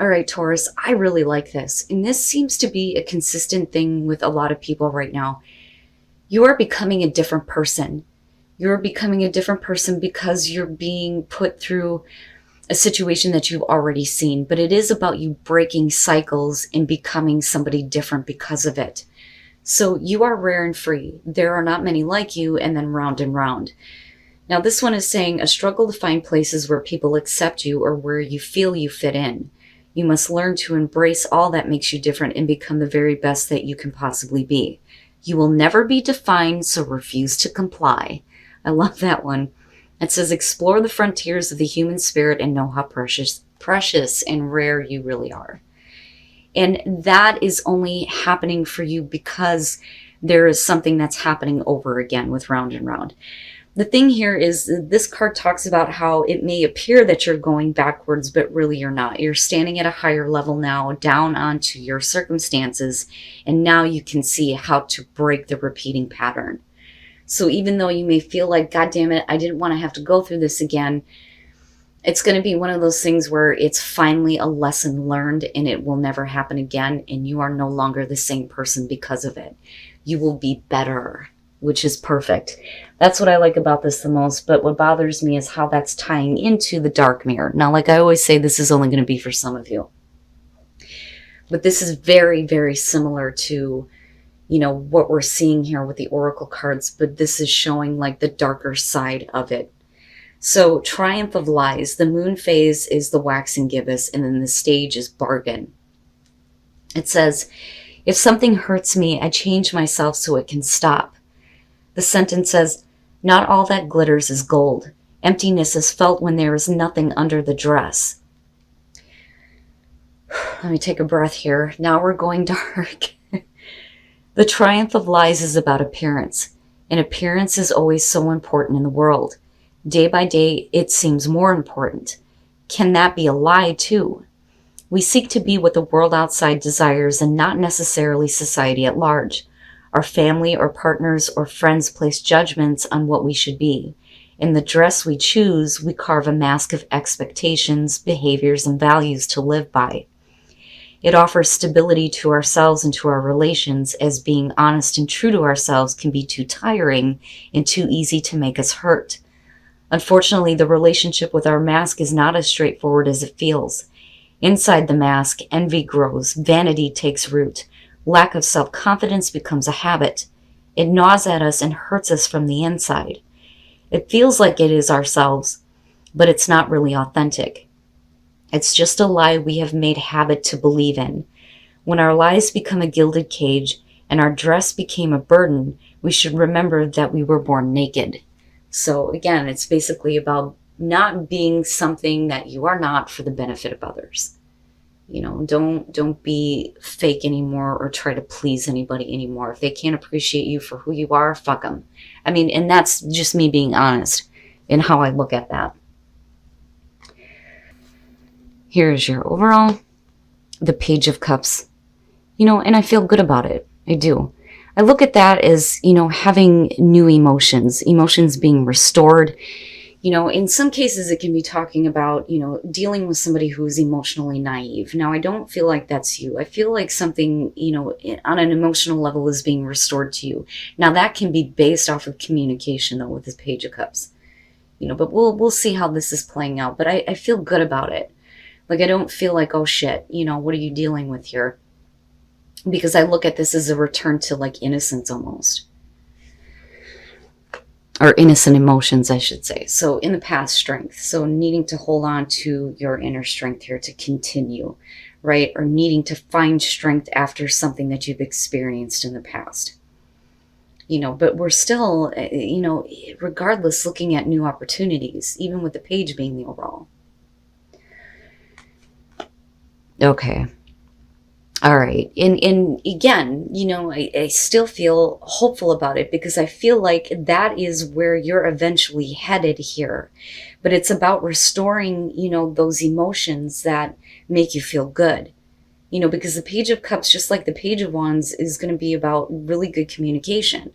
All right, Taurus, I really like this. And this seems to be a consistent thing with a lot of people right now. You are becoming a different person. You're becoming a different person because you're being put through a situation that you've already seen. But it is about you breaking cycles and becoming somebody different because of it. So you are rare and free. There are not many like you, and then round and round. Now, this one is saying a struggle to find places where people accept you or where you feel you fit in. You must learn to embrace all that makes you different and become the very best that you can possibly be. You will never be defined, so refuse to comply. I love that one. It says explore the frontiers of the human spirit and know how precious and rare you really are. And that is only happening for you because there is something that's happening over again with round and round. The thing here is this card talks about how it may appear that you're going backwards, but really you're not. You're standing at a higher level now, down onto your circumstances, and now you can see how to break the repeating pattern. So even though you may feel like, God damn it, I didn't want to have to go through this again, it's going to be one of those things where it's finally a lesson learned and it will never happen again, and you are no longer the same person because of it. You will be better, which is perfect. That's what I like about this the most, but what bothers me is how that's tying into the dark mirror. Now, like I always say, this is only going to be for some of you. But this is very, very similar to, what we're seeing here with the oracle cards, but this is showing like the darker side of it. So, triumph of lies. The moon phase is the wax and gibbous, and then the stage is bargain. It says, if something hurts me, I change myself so it can stop. The sentence says, not all that glitters is gold. Emptiness is felt when there is nothing under the dress. Let me take a breath here. Now we're going dark. The triumph of lies is about appearance, and appearance is always so important in the world. Day by day, it seems more important. Can that be a lie too? We seek to be what the world outside desires and not necessarily society at large. Our family or partners or friends place judgments on what we should be. In the dress we choose, we carve a mask of expectations, behaviors, and values to live by. It offers stability to ourselves and to our relations, as being honest and true to ourselves can be too tiring and too easy to make us hurt. Unfortunately, the relationship with our mask is not as straightforward as it feels. Inside the mask, envy grows, vanity takes root. Lack of self-confidence becomes a habit. It gnaws at us and hurts us from the inside. It feels like it is ourselves, but it's not really authentic. It's just a lie we have made habit to believe in. When our lies become a gilded cage and our dress became a burden, we should remember that we were born naked. So again, it's basically about not being something that you are not for the benefit of others. Don't be fake anymore or try to please anybody anymore. If they can't appreciate you for who you are, fuck them. And that's just me being honest in how I look at that. Here's your overall, the Page of Cups. And I feel good about it. I do. I look at that as, having new emotions being restored. In some cases it can be talking about, dealing with somebody who's emotionally naive. Now, I don't feel like that's you. I feel like something, on an emotional level is being restored to you. Now, that can be based off of communication, though, with the Page of Cups. But we'll see how this is playing out. But I feel good about it. Like, I don't feel like, oh shit, what are you dealing with here? Because I look at this as a return to like innocence almost. Or innocent emotions, I should say. So in the past, strength. So needing to hold on to your inner strength here to continue, right? Or needing to find strength after something that you've experienced in the past. But we're still, regardless, looking at new opportunities, even with the page being the overall. Okay. All right. And again, I still feel hopeful about it because I feel like that is where you're eventually headed here. But it's about restoring, those emotions that make you feel good. Because the Page of Cups, just like the Page of Wands, is going to be about really good communication.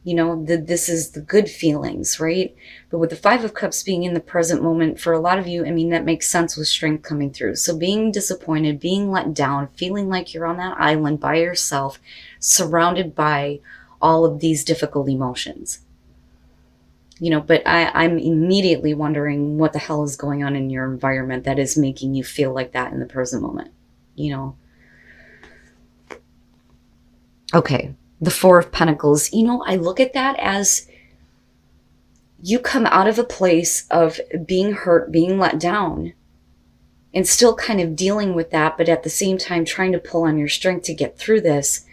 This is the good feelings, right? But with the Five of Cups being in the present moment, for a lot of you, I mean, that makes sense with strength coming through. So being disappointed, being let down, feeling like you're on that island by yourself, surrounded by all of these difficult emotions. But I'm immediately wondering what the hell is going on in your environment that is making you feel like that in the present moment, Okay, the Four of Pentacles. I look at that as you come out of a place of being hurt, being let down, and still kind of dealing with that, but at the same time trying to pull on your strength to get through this.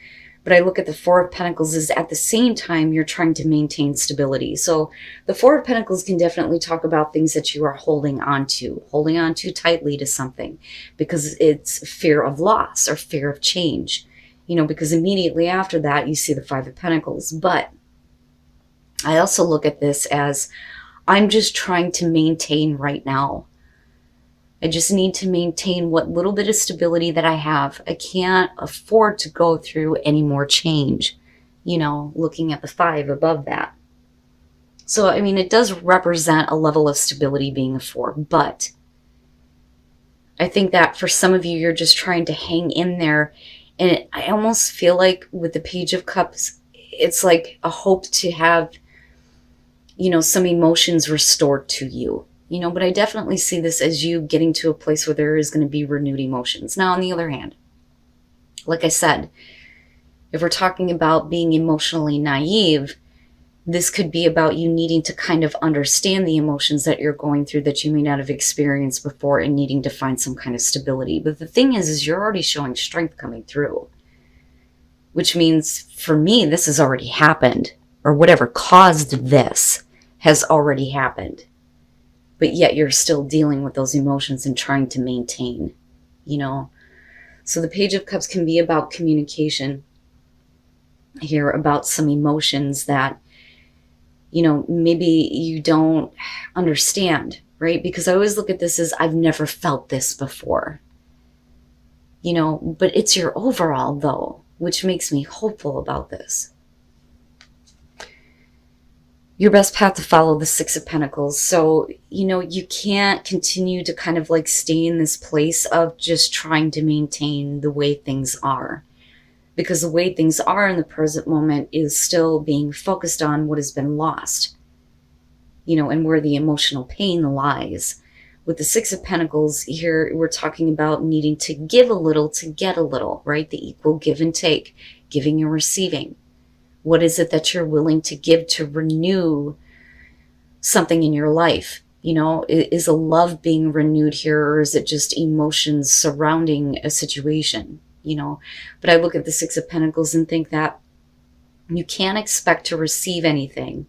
But I look at the Four of Pentacles as at the same time you're trying to maintain stability. So the Four of Pentacles can definitely talk about things that you are holding on to tightly to something, because it's fear of loss or fear of change. Because immediately after that, you see the Five of Pentacles. But I also look at this as I'm just trying to maintain right now. I just need to maintain what little bit of stability that I have. I can't afford to go through any more change, looking at the five above that. So, I mean, it does represent a level of stability being a four, but I think that for some of you, you're just trying to hang in there. And I almost feel like with the Page of Cups, it's like a hope to have, some emotions restored to you. But I definitely see this as you getting to a place where there is going to be renewed emotions. Now, on the other hand, like I said, if we're talking about being emotionally naive, this could be about you needing to kind of understand the emotions that you're going through that you may not have experienced before and needing to find some kind of stability. But the thing is you're already showing strength coming through, which means for me, this has already happened, or whatever caused this has already happened. But yet you're still dealing with those emotions and trying to maintain, So the Page of Cups can be about communication here, about some emotions that, maybe you don't understand, right? Because I always look at this as I've never felt this before, but it's your overall though, which makes me hopeful about this. Your best path to follow, the Six of Pentacles. So, you can't continue to kind of like stay in this place of just trying to maintain the way things are. Because the way things are in the present moment is still being focused on what has been lost, and where the emotional pain lies. With the Six of Pentacles here, we're talking about needing to give a little to get a little, right? The equal give and take, giving and receiving. What is it that you're willing to give to renew something in your life? Is a love being renewed here, or is it just emotions surrounding a situation? But I look at the Six of Pentacles and think that you can't expect to receive anything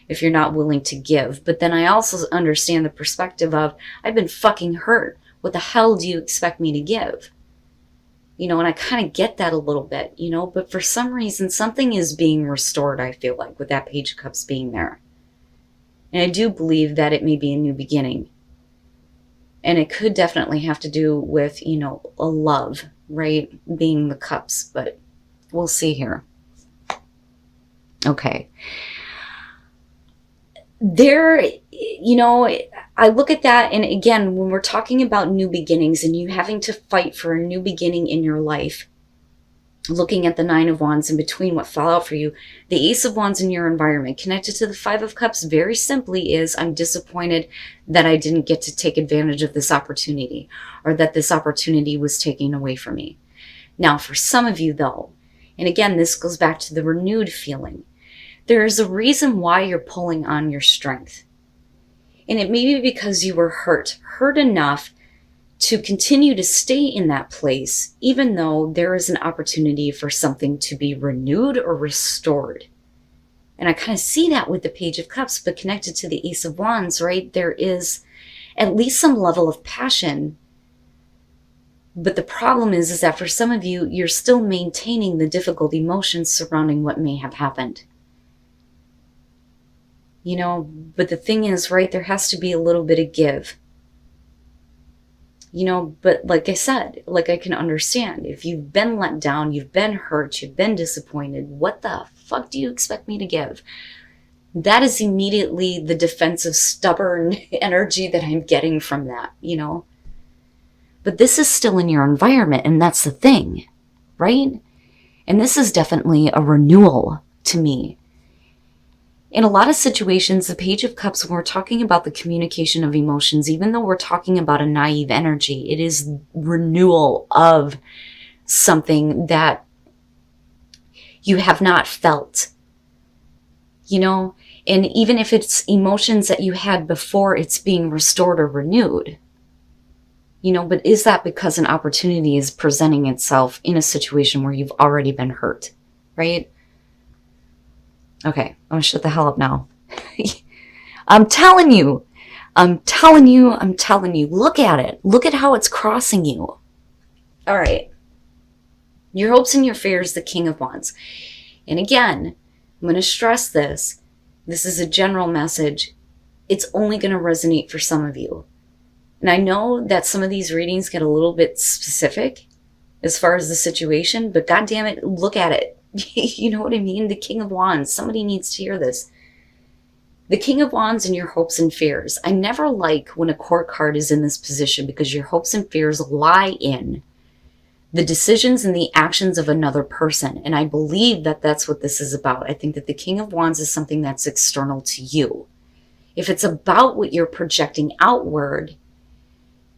if you're not willing to give. But then I also understand the perspective of, I've been fucking hurt. What the hell do you expect me to give? And I kind of get that a little bit, but for some reason, something is being restored, I feel like, with that Page of Cups being there. And I do believe that it may be a new beginning. And it could definitely have to do with, a love, right? Being the cups, but we'll see here. Okay. There, I look at that, and again, when we're talking about new beginnings and you having to fight for a new beginning in your life, looking at the Nine of Wands in between what fell out for you, the Ace of Wands in your environment connected to the Five of Cups very simply is, I'm disappointed that I didn't get to take advantage of this opportunity, or that this opportunity was taken away from me. Now, for some of you though, and again, this goes back to the renewed feeling, there is a reason why you're pulling on your strength. And it may be because you were hurt enough to continue to stay in that place, even though there is an opportunity for something to be renewed or restored. And I kind of see that with the Page of Cups, but connected to the Ace of Wands, right? There is at least some level of passion. But the problem is that for some of you, you're still maintaining the difficult emotions surrounding what may have happened. But the thing is, right, there has to be a little bit of give. But like I said, like I can understand, if you've been let down, you've been hurt, you've been disappointed, what the fuck do you expect me to give? That is immediately the defensive, stubborn energy that I'm getting from that, you know? But this is still in your environment, and that's the thing, right? And this is definitely a renewal to me. In a lot of situations, the Page of Cups, when we're talking about the communication of emotions, even though we're talking about a naive energy, it is renewal of something that you have not felt, you know? And even if it's emotions that you had before, it's being restored or renewed, you know? But is that because an opportunity is presenting itself in a situation where you've already been hurt, right? Okay, I'm gonna shut the hell up now. I'm telling you, look at it. Look at how it's crossing you. All right. Your hopes and your fears, the King of Wands. And again, I'm going to stress this. This is a general message. It's only going to resonate for some of you. And I know that some of these readings get a little bit specific as far as the situation, but God damn it, look at it. You know what I mean? The King of Wands. Somebody needs to hear this. The King of Wands and your hopes and fears. I never like when a court card is in this position because your hopes and fears lie in the decisions and the actions of another person. And I believe that that's what this is about. I think that the King of Wands is something that's external to you. If it's about what you're projecting outward,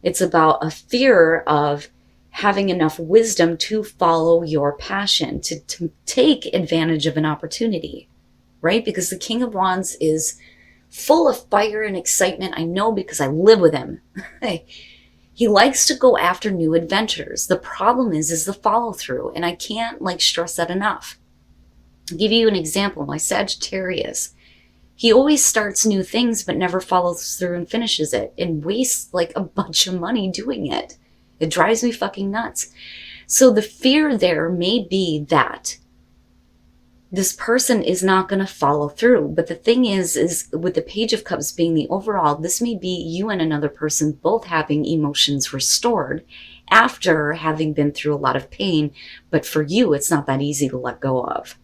it's about a fear of having enough wisdom to follow your passion, to take advantage of an opportunity, right? Because the King of Wands is full of fire and excitement. I know because I live with him. He likes to go after new adventures. The problem is the follow through. And I can't stress that enough. I'll give you an example. My Sagittarius, he always starts new things, but never follows through and finishes it and wastes a bunch of money doing it. It drives me fucking nuts. So the fear there may be that this person is not going to follow through. But the thing is with the Page of Cups being the overall, this may be you and another person both having emotions restored after having been through a lot of pain. But for you, it's not that easy to let go of.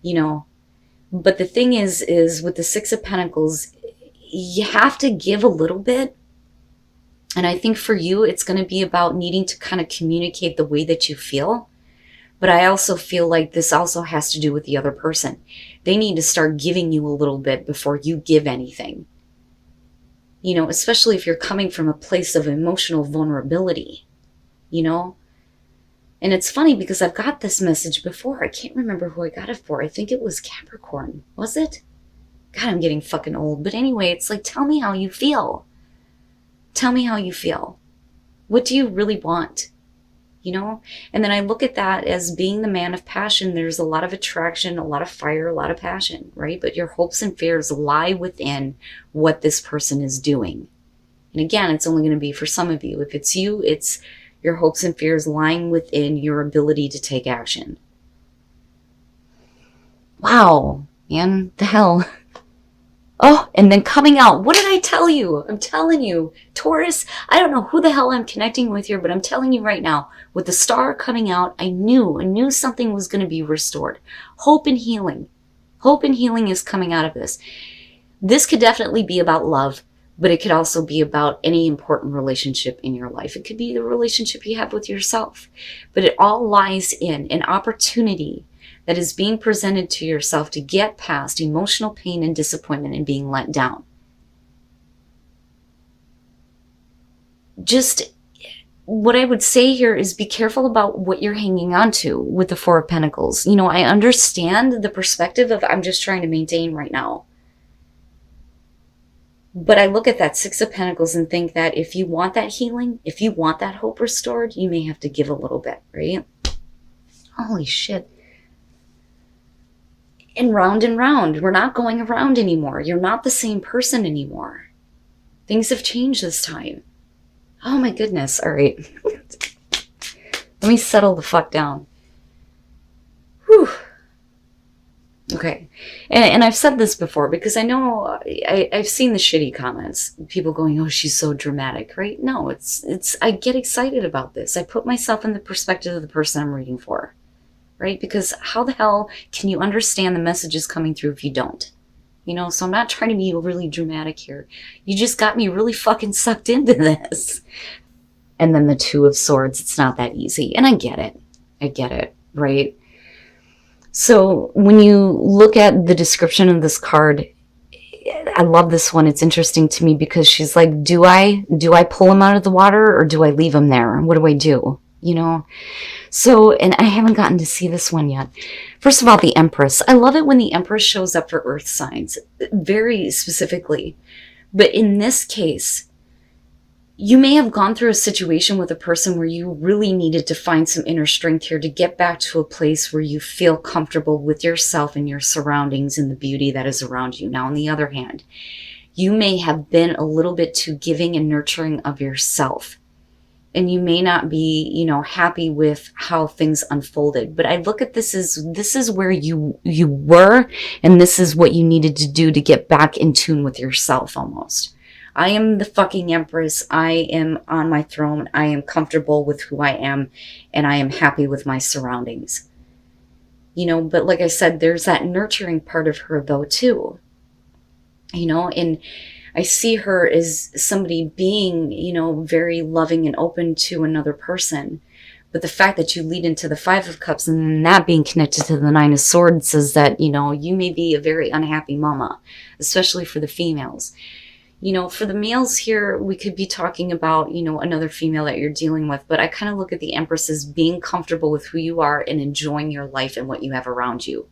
You know? But the thing is with the Six of Pentacles, you have to give a little bit. And I think for you, it's going to be about needing to kind of communicate the way that you feel. But I also feel like this also has to do with the other person. They need to start giving you a little bit before you give anything. You know, especially if you're coming from a place of emotional vulnerability, you know? And it's funny because I've got this message before. I can't remember who I got it for. I think it was Capricorn. Was it? God, I'm getting fucking old. But anyway, it's tell me how you feel. Tell me how you feel. What do you really want? You know? And then I look at that as being the man of passion. There's a lot of attraction, a lot of fire, a lot of passion, right? But your hopes and fears lie within what this person is doing. And again, it's only going to be for some of you. If it's you, it's your hopes and fears lying within your ability to take action. Wow, man, the hell. Oh, and then coming out. What did I tell you? I'm telling you, Taurus, I don't know who the hell I'm connecting with here, but I'm telling you right now, with the star coming out, I knew something was going to be restored. Hope and healing. Hope and healing is coming out of this. This could definitely be about love, but it could also be about any important relationship in your life. It could be the relationship you have with yourself, but it all lies in an opportunity that is being presented to yourself to get past emotional pain and disappointment and being let down. Just what I would say here is be careful about what you're hanging on to with the Four of Pentacles. You know, I understand the perspective of I'm just trying to maintain right now. But I look at that Six of Pentacles and think that if you want that healing, if you want that hope restored, you may have to give a little bit, right? Holy shit. And round, we're not going around anymore. You're not the same person anymore. Things have changed this time. Oh my goodness. All right. Let me settle the fuck down. Whew. Okay. And I've said this before because I know I've seen the shitty comments. People going, oh, she's so dramatic, right? No, it's I get excited about this. I put myself in the perspective of the person I'm reading for. right? Because how the hell can you understand the messages coming through if you don't? You know, so I'm not trying to be really dramatic here. You just got me really fucking sucked into this. And then the Two of Swords, it's not that easy. And I get it. I get it, right? So when you look at the description of this card, I love this one. It's interesting to me because she's like, do I pull him out of the water or do I leave him there? What do I do? You know? So, and I haven't gotten to see this one yet. First of all, the Empress. I love it when the Empress shows up for earth signs, very specifically. But in this case, you may have gone through a situation with a person where you really needed to find some inner strength here to get back to a place where you feel comfortable with yourself and your surroundings and the beauty that is around you. Now, on the other hand, you may have been a little bit too giving and nurturing of yourself. And you may not be, you know, happy with how things unfolded. But I look at this as this is where you were, and this is what you needed to do to get back in tune with yourself almost. I am the fucking Empress. I am on my throne. I am comfortable with who I am, and I am happy with my surroundings. You know, but like I said, there's that nurturing part of her though too. You know, and I see her as somebody being, you know, very loving and open to another person. But the fact that you lead into the Five of Cups and that being connected to the Nine of Swords says that, you know, you may be a very unhappy mama, especially for the females. You know, for the males here, we could be talking about, you know, another female that you're dealing with. But I kind of look at the Empress as being comfortable with who you are and enjoying your life and what you have around you.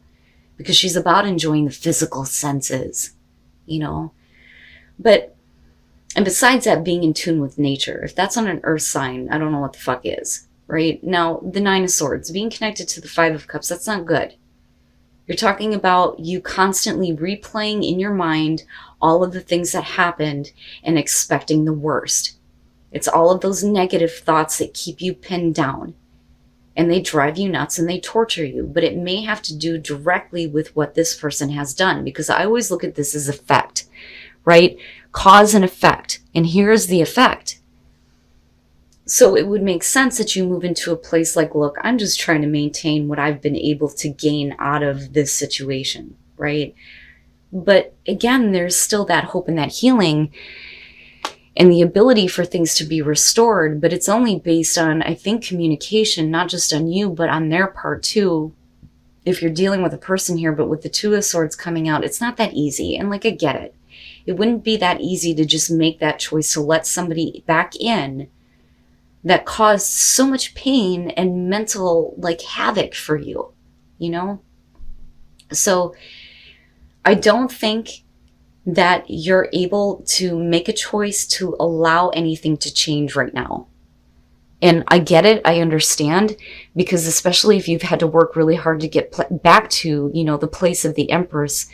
Because she's about enjoying the physical senses, you know. But, and besides that, being in tune with nature. If that's on an earth sign, I don't know what the fuck is, right? Now, the Nine of Swords, being connected to the Five of Cups, that's not good. You're talking about you constantly replaying in your mind all of the things that happened and expecting the worst. It's all of those negative thoughts that keep you pinned down. And they drive you nuts and they torture you. But it may have to do directly with what this person has done. Because I always look at this as effect, right? Cause and effect. And here's the effect. So it would make sense that you move into a place like, look, I'm just trying to maintain what I've been able to gain out of this situation, right? But again, there's still that hope and that healing and the ability for things to be restored. But it's only based on, I think, communication, not just on you, but on their part too. If you're dealing with a person here, but with the Two of Swords coming out, it's not that easy. And like, I get it. It wouldn't be that easy to just make that choice to let somebody back in that caused so much pain and mental like havoc for you, you know? So I don't think that you're able to make a choice to allow anything to change right now. And I get it. I understand, because especially if you've had to work really hard to get back to, you know, the place of the Empress,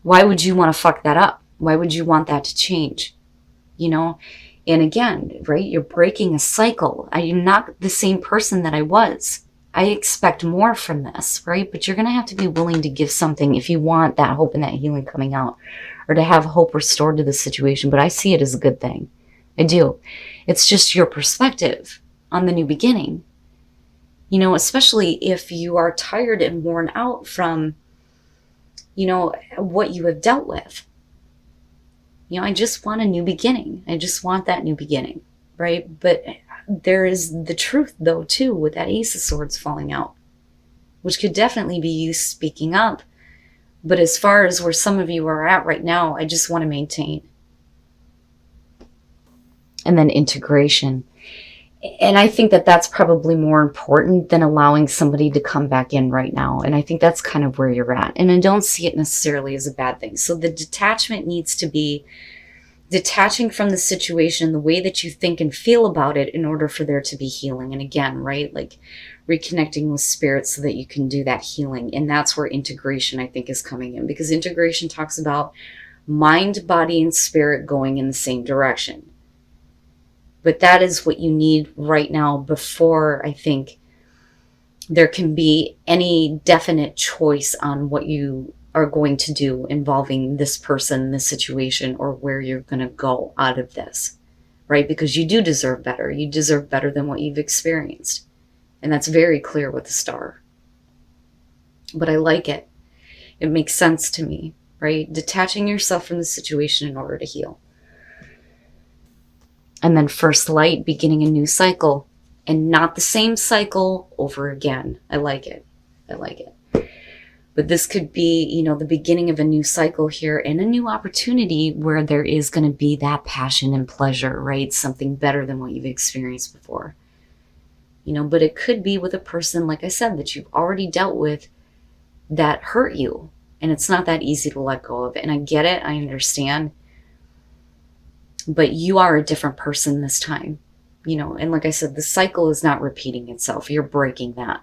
why would you want to fuck that up? Why would you want that to change? You know? And again, right, you're breaking a cycle. I am not the same person that I was. I expect more from this, right? But you're going to have to be willing to give something if you want that hope and that healing coming out, or to have hope restored to the situation. But I see it as a good thing. I do. It's just your perspective on the new beginning. You know, especially if you are tired and worn out from, you know, what you have dealt with. You know, I just want a new beginning. I just want that new beginning, right? But there is the truth, though, too, with that Ace of Swords falling out, which could definitely be you speaking up. But as far as where some of you are at right now, I just want to maintain. And then integration. And I think that that's probably more important than allowing somebody to come back in right now. And I think that's kind of where you're at. And I don't see it necessarily as a bad thing. So the detachment needs to be detaching from the situation, the way that you think and feel about it, in order for there to be healing. And again, right, like reconnecting with spirit so that you can do that healing. And that's where integration, I think, is coming in, because integration talks about mind, body, and spirit going in the same direction. But that is what you need right now before, I think, there can be any definite choice on what you are going to do involving this person, this situation, or where you're going to go out of this, right? Because you do deserve better. You deserve better than what you've experienced. And that's very clear with the star. But I like it. It makes sense to me, right? Detaching yourself from the situation in order to heal. And then first light, beginning a new cycle, and not the same cycle over again. I like it. I like it. But this could be, the beginning of a new cycle here and a new opportunity where there is going to be that passion and pleasure, right? Something better than what you've experienced before. But it could be with a person, like I said, that you've already dealt with that hurt you. And it's not that easy to let go of. And I get it. I understand. But you are a different person this time. And like I said, the cycle is not repeating itself. You're breaking that.